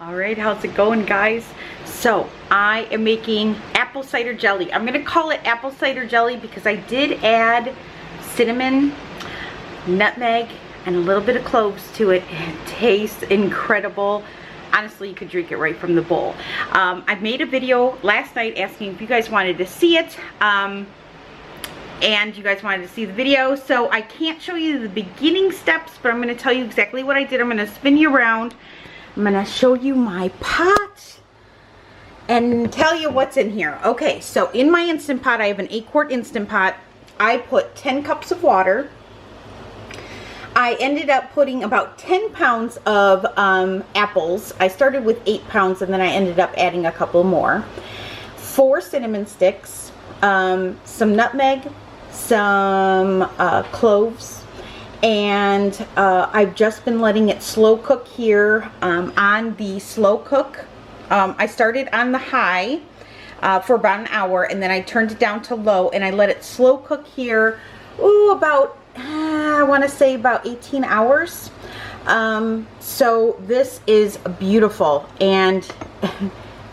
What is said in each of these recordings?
All right, how's it going, guys? So I am making apple cider jelly. I'm gonna call it apple cider jelly because I did add cinnamon, nutmeg, and a little bit of cloves to it. It tastes incredible. Honestly, you could drink it right from the bowl. I made a video last night asking if you guys wanted to see it. And you guys wanted to see the video, so I can't show you the beginning steps, but I'm going to tell you exactly what I did. I'm going to spin you around. I'm going to show you my pot and tell you what's in here. Okay, so in my Instant Pot, I have an 8-quart Instant Pot. I put 10 cups of water. I ended up putting about 10 pounds of apples. I started with 8 pounds and then I ended up adding a couple more. 4 cinnamon sticks, some nutmeg, some cloves, and I've just been letting it slow cook here on the slow cook. I started on the high for about an hour, and then I turned it down to low, and I let it slow cook here, about I want to say about 18 hours. So this is beautiful and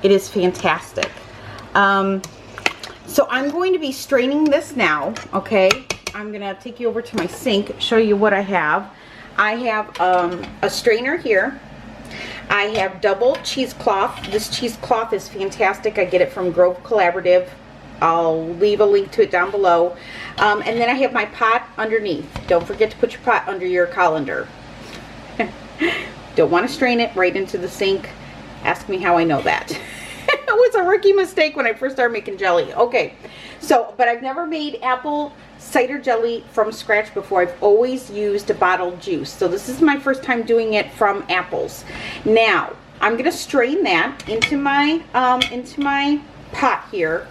it is fantastic. So I'm going to be straining this now, okay? I'm going to take you over to my sink, show you what I have. I have a strainer here. I have double cheesecloth. This cheesecloth is fantastic. I get it from Grove Collaborative. I'll leave a link to it down below. And then I have my pot underneath. Don't forget to put your pot under your colander. Don't want to strain it right into the sink. Ask me how I know that. It was a rookie mistake when I first started making jelly. Okay, so, but I've never made apple cider jelly from scratch before. I've always used a bottled juice. So this is my first time doing it from apples. Now, I'm going to strain that into my pot here.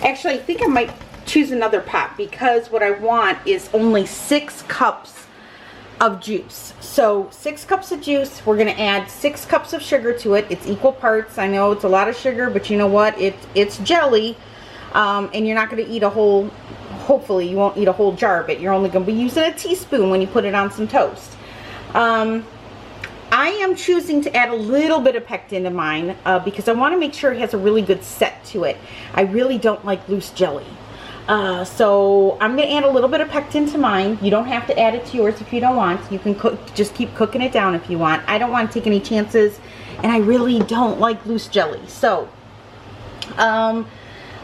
Actually, I think I might choose another pot because what I want is only 6 cups of juice. So 6 cups of juice. We're going to add 6 cups of sugar to it. It's equal parts. I know it's a lot of sugar, but you know what? It's jelly, and you're not going to eat a whole, hopefully you won't eat a whole jar of it. You're only going to be using a teaspoon when you put it on some toast. I am choosing to add a little bit of pectin to mine because I want to make sure it has a really good set to it. I really don't like loose jelly. So I'm going to add a little bit of pectin to mine. You don't have to add it to yours if you don't want. You can just keep cooking it down if you want. I don't want to take any chances, and I really don't like loose jelly. So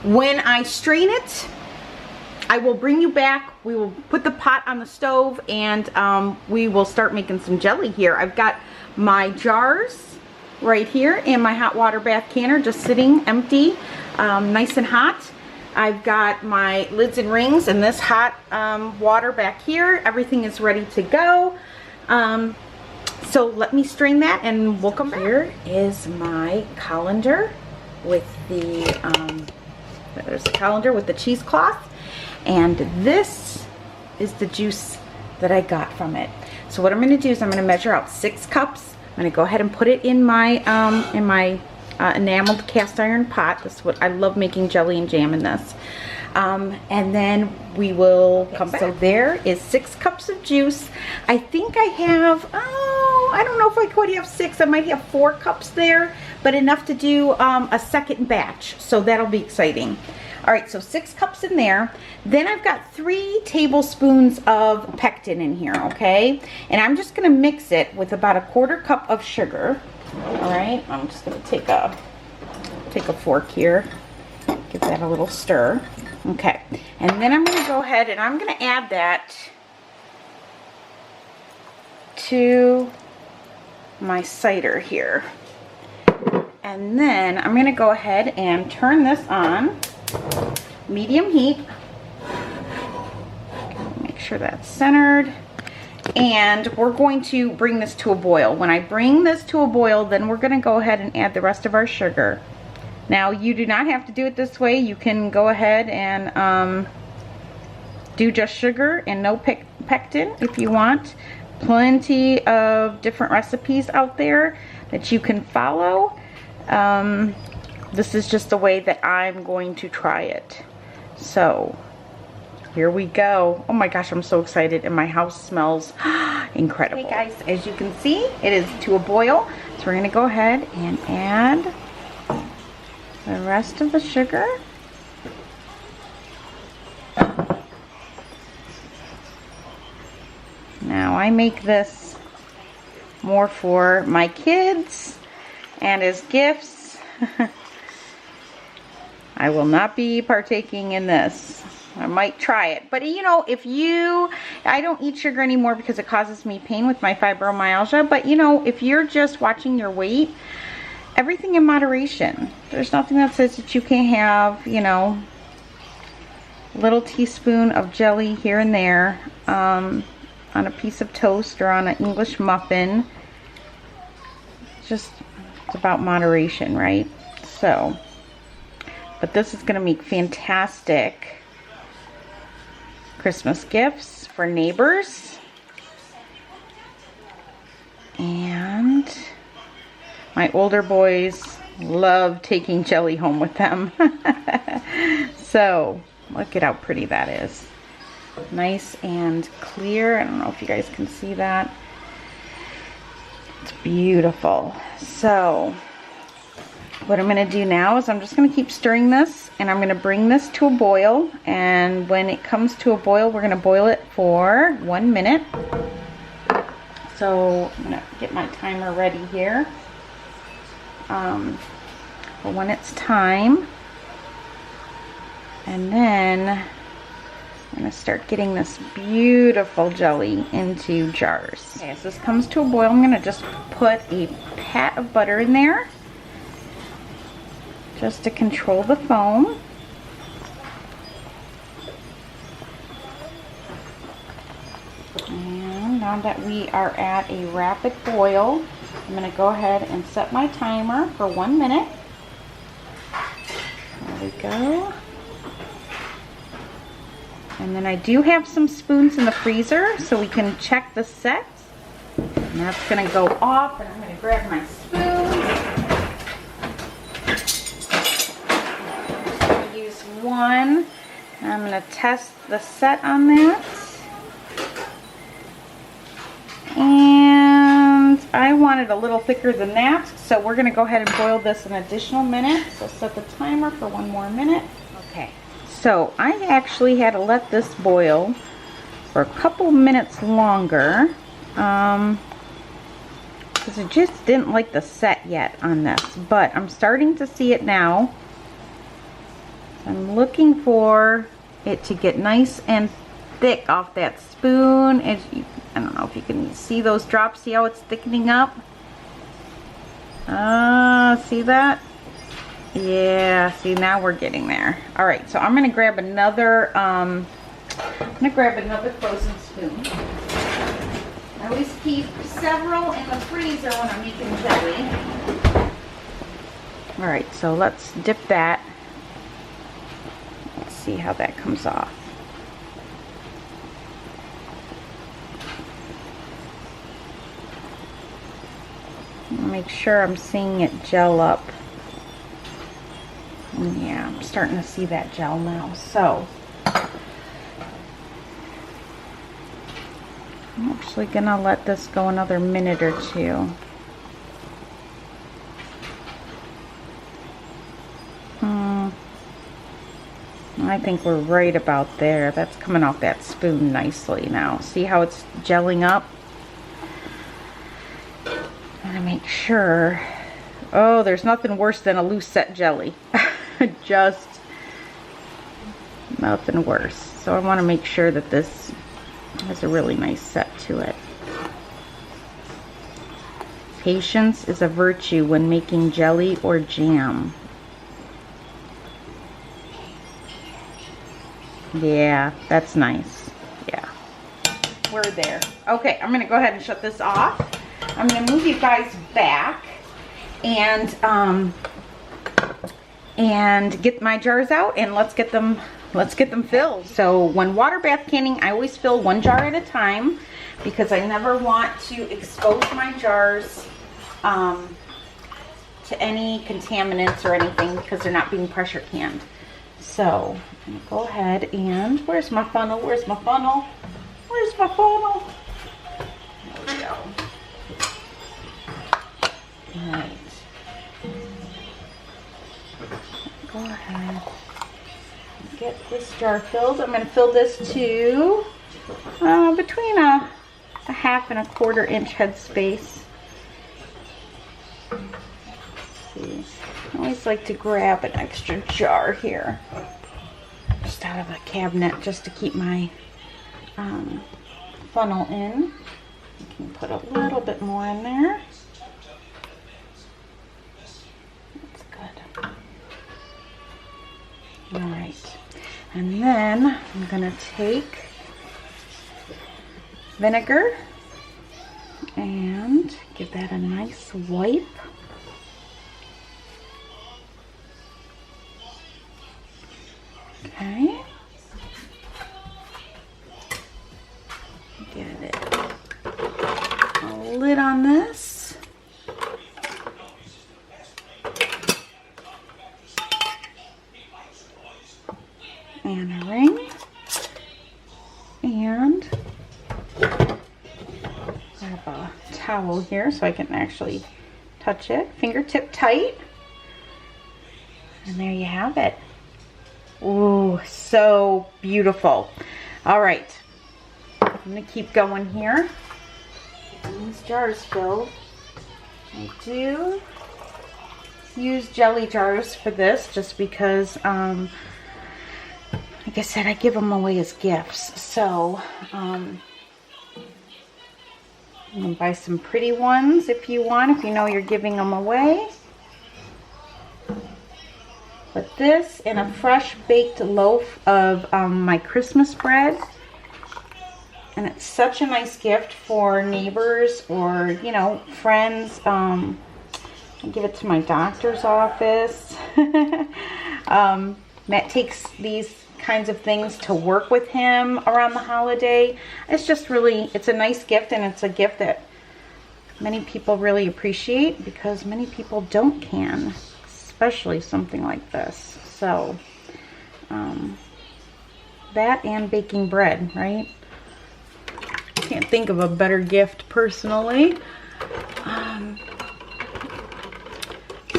when I strain it, I will bring you back. We will put the pot on the stove, and we will start making some jelly here. I've got my jars right here and my hot water bath canner just sitting empty, nice and hot. I've got my lids and rings and this hot water back here. Everything is ready to go. So let me strain that and we'll come back. Here is my colander with the, there's the colander with the cheesecloth. And this is the juice that I got from it. So what I'm going to do is I'm going to measure out 6 cups. I'm going to go ahead and put it in my enameled cast iron pot. This is what I love, making jelly and jam in this. And then we will come back. So there is 6 cups of juice. I think I have, I don't know if I quite have 6. I might have 4 cups there, but enough to do a second batch. So that'll be exciting. All right, so 6 cups in there. Then I've got 3 tablespoons of pectin in here, okay? And I'm just gonna mix it with about a 1/4 cup of sugar. All right, I'm just gonna take a fork here, give that a little stir. Okay, and then I'm gonna go ahead and I'm gonna add that to my cider here. And then I'm gonna go ahead and turn this on. Medium heat. Make sure that's centered. And we're going to bring this to a boil. When I bring this to a boil, then we're going to go ahead and add the rest of our sugar. Now, you do not have to do it this way. You can go ahead and do just sugar and no pectin if you want. Plenty of different recipes out there that you can follow. This is just the way that I'm going to try it. So here we go. Oh my gosh, I'm so excited, and my house smells incredible. Okay guys, as you can see, it is to a boil. So we're gonna go ahead and add the rest of the sugar. Now I make this more for my kids and as gifts. I will not be partaking in this. I might try it, but you know, I don't eat sugar anymore because it causes me pain with my fibromyalgia, but you know, if you're just watching your weight, everything in moderation. There's nothing that says that you can't have, you know, a little teaspoon of jelly here and there on a piece of toast or on an English muffin. It's about moderation, right? So, but this is gonna make fantastic Christmas gifts for neighbors. And my older boys love taking jelly home with them. So, look at how pretty that is. Nice and clear. I don't know if you guys can see that. It's beautiful. So, what I'm going to do now is I'm just going to keep stirring this, and I'm going to bring this to a boil, and when it comes to a boil, we're going to boil it for 1 minute. So I'm going to get my timer ready here for when it's time, and then I'm going to start getting this beautiful jelly into jars. Okay, as this comes to a boil, I'm going to just put a pat of butter in there, just to control the foam. And now that we are at a rapid boil, I'm going to go ahead and set my timer for 1 minute. There we go. And then I do have some spoons in the freezer so we can check the sets. And that's going to go off, and I'm going to grab my spoon. One. I'm going to test the set on that. And I want it a little thicker than that, so we're going to go ahead and boil this an additional minute. So set the timer for 1 more minute. Okay, so I actually had to let this boil for a couple minutes longer because I just didn't like the set yet on this, but I'm starting to see it now. I'm looking for it to get nice and thick off that spoon. I don't know if you can see those drops. See how it's thickening up? See that? Yeah, see, now we're getting there. All right, so I'm gonna grab another frozen spoon. I always keep several in the freezer when I'm making jelly. All right, so let's dip that. See how that comes off. Make sure I'm seeing it gel up. Yeah, I'm starting to see that gel now. So I'm actually gonna let this go another minute or two. I think we're right about there. That's coming off that spoon nicely now. See how it's gelling up? I'm gonna make sure. Oh, there's nothing worse than a loose set jelly. Just nothing worse. So I want to make sure that this has a really nice set to it. Patience is a virtue when making jelly or jam. Yeah, that's nice. Yeah, we're there. Okay, I'm gonna go ahead and shut this off. I'm gonna move you guys back and get my jars out, and let's get them filled. So when water bath canning, I always fill 1 jar at a time because I never want to expose my jars to any contaminants or anything because they're not being pressure canned. So I'm gonna go ahead and, where's my funnel? Where's my funnel? Where's my funnel? There we go. All right. Go ahead and get this jar filled. I'm gonna fill this to between a half and a quarter inch headspace. See, I always like to grab an extra jar here, just out of a cabinet, just to keep my funnel in. You can put a little bit more in there. That's good. All right, and then I'm gonna take vinegar and give that a nice wipe. Okay. Get it. A lid on this. And a ring. And grab a towel here so I can actually touch it. Fingertip tight. And there you have it. Ooh, so beautiful. All right, I'm gonna keep going here. Getting these jars filled. I do use jelly jars for this just because, like I said, I give them away as gifts. So, you can buy some pretty ones if you want, if you know you're giving them away. But this and a fresh baked loaf of my Christmas bread. And it's such a nice gift for neighbors or, you know, friends. I give it to my doctor's office. Matt takes these kinds of things to work with him around the holiday. It's just really, it's a nice gift, and it's a gift that many people really appreciate because many people don't can. Especially something like this. So, that and baking bread, right? Can't think of a better gift personally.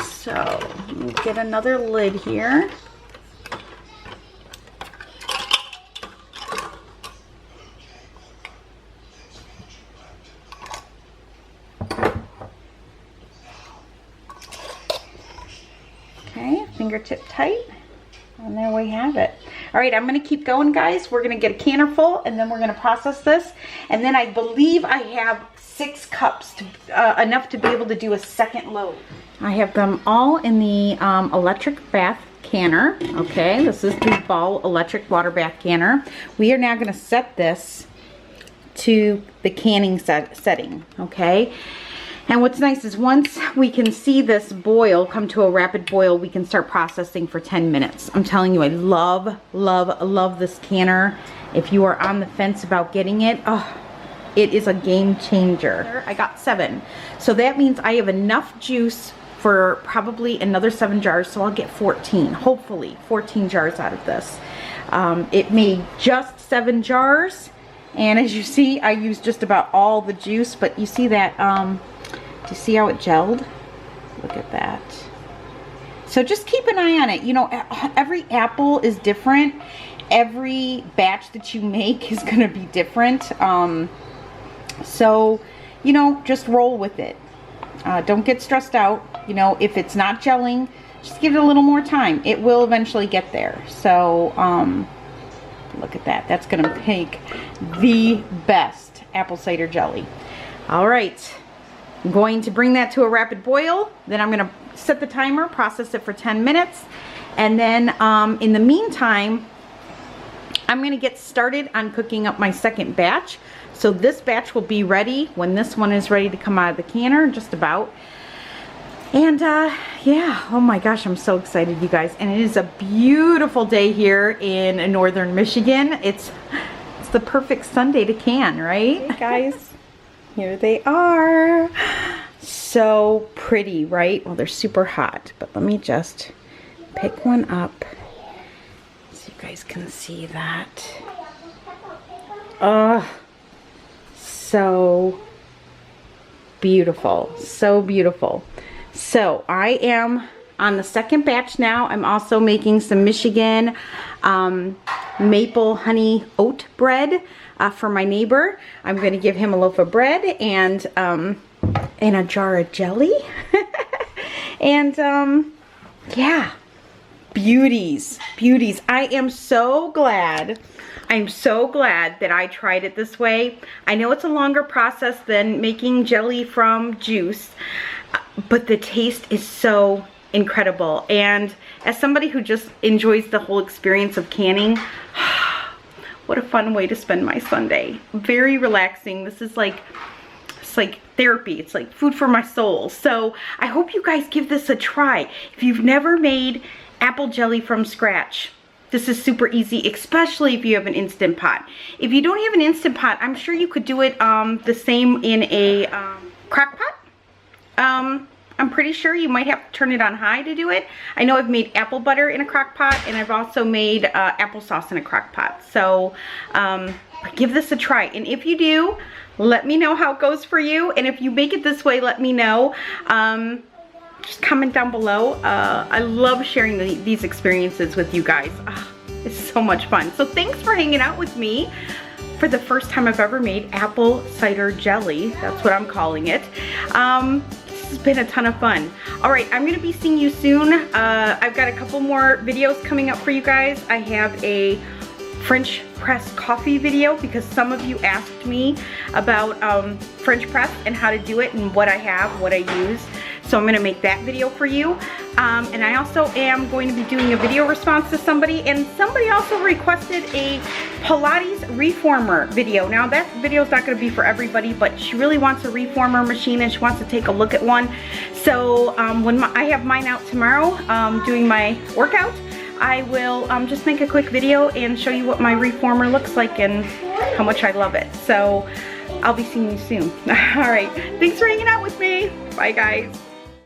So, let me get another lid here. Fingertip tight, and there we have it. All right, I'm going to keep going, guys. We're going to get a canner full, and then we're going to process this, and then I believe I have 6 cups to, enough to be able to do a second load. I have them all in the electric bath canner. Okay, this is the Ball electric water bath canner. We are now going to set this to the canning setting. Okay. And what's nice is once we can see this boil come to a rapid boil, we can start processing for 10 minutes. I'm telling you, I love, love, love this canner. If you are on the fence about getting it, oh, it is a game changer. I got 7. So that means I have enough juice for probably another 7 jars, so I'll get 14, hopefully 14 jars out of this. It made just 7 jars, and as you see, I used just about all the juice, but you see that, do you see how it gelled? Look at that. So just keep an eye on it. You know, every apple is different. Every batch that you make is going to be different. So, you know, just roll with it. Don't get stressed out. You know, if it's not gelling, just give it a little more time. It will eventually get there. So, look at that. That's going to make the best apple cider jelly. All right. I'm going to bring that to a rapid boil. Then I'm going to set the timer, process it for 10 minutes. And then in the meantime, I'm going to get started on cooking up my second batch. So this batch will be ready when this one is ready to come out of the canner, just about. And yeah, oh my gosh, I'm so excited, you guys. And it is a beautiful day here in northern Michigan. It's the perfect Sunday to can, right? Hey guys. Here they are. So pretty, right? Well, they're super hot, but let me just pick one up so you guys can see that. Oh, so beautiful, so beautiful. So I am on the second batch now. I'm also making some Michigan maple honey oat bread for my neighbor. I'm going to give him a loaf of bread and a jar of jelly. And yeah, beauties. I am so glad. I'm so glad that I tried it this way. I know it's a longer process than making jelly from juice, but the taste is so incredible. And as somebody who just enjoys the whole experience of canning, what a fun way to spend my Sunday. Very relaxing. This is like, it's like therapy. It's like food for my soul. So I hope you guys give this a try. If you've never made apple jelly from scratch, this is super easy, especially if you have an Instant Pot. If you don't have an Instant Pot, I'm sure you could do it the same in a crock pot. I'm pretty sure you might have to turn it on high to do it. I know I've made apple butter in a crock pot, and I've also made applesauce in a crock pot. So give this a try. And if you do, let me know how it goes for you. And if you make it this way, let me know. Just comment down below. I love sharing these experiences with you guys. It's so much fun. So thanks for hanging out with me for the first time I've ever made apple cider jelly. That's what I'm calling it. This has been a ton of fun. All right, I'm gonna be seeing you soon. I've got a couple more videos coming up for you guys. I have a French press coffee video because some of you asked me about French press and how to do it and what I have, what I use. So I'm gonna make that video for you. And I also am going to be doing a video response to somebody, and somebody also requested a Pilates reformer video. Now that video is not gonna be for everybody, but she really wants a reformer machine and she wants to take a look at one. So when I have mine out tomorrow doing my workout, I will just make a quick video and show you what my reformer looks like and how much I love it. So I'll be seeing you soon. All right, thanks for hanging out with me. Bye guys.